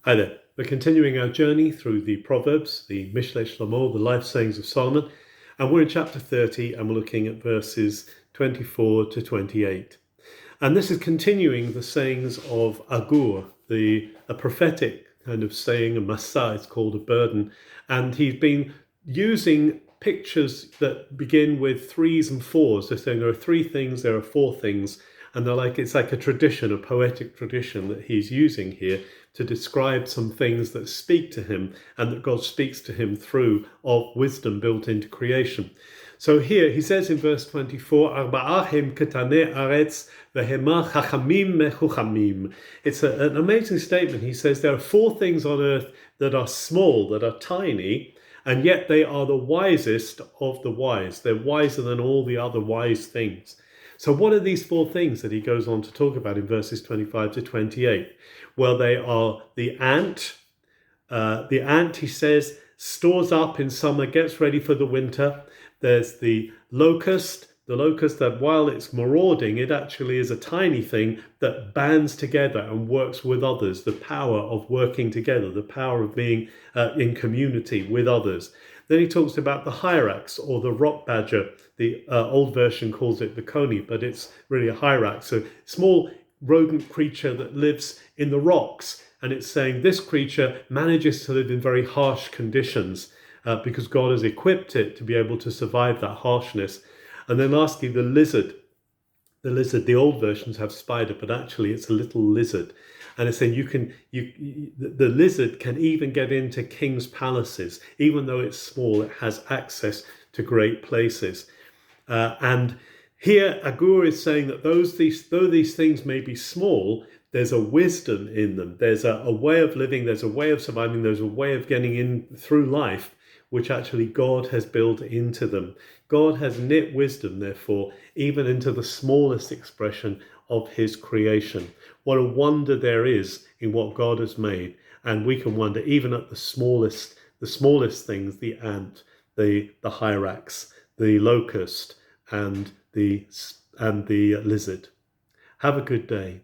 Hi there. We're continuing our journey through the Proverbs, the Mishlei Shlomo, the life sayings of Solomon, and we're in chapter 30 and we're looking at verses 24 to 28. And this is continuing the sayings of Agur, a prophetic kind of saying, a masa, it's called a burden. And he's been using pictures that begin with threes and fours. They're saying there are three things, there are four things. And it's like a tradition, a poetic tradition that he's using here to describe some things that speak to him and that God speaks to him through of wisdom built into creation. So here he says in verse 24, Arba'ahim ketane aretz vehema chachamim mechuchamim. It's an amazing statement. He says there are four things on earth that are small, that are tiny, and yet they are the wisest of the wise. They're wiser than all the other wise things. So what are these four things that he goes on to talk about in verses 25 to 28? Well, they are the ant. The ant, he says, stores up in summer, gets ready for the winter. There's the locust that while it's marauding, it actually is a tiny thing that bands together and works with others. The power of working together, the power of being in community with others. Then he talks about the hyrax or the rock badger. The old version calls it the coney, but it's really a hyrax, so small rodent creature that lives in the rocks. And it's saying this creature manages to live in very harsh conditions because God has equipped it to be able to survive that harshness. And then lastly, the lizard. The old versions have spider, but actually it's a little lizard. And it's saying the lizard can even get into king's palaces. Even though it's small, it has access to great places. And here Agur is saying that though these things may be small, there's a wisdom in them. There's a way of living, there's a way of surviving, there's a way of getting in through life, which actually God has built into them. God has knit wisdom, therefore, even into the smallest expression of his creation. What a wonder there is in what God has made. And we can wonder even at the smallest things, the ant, the hyrax, the locust, and the lizard. Have a good day.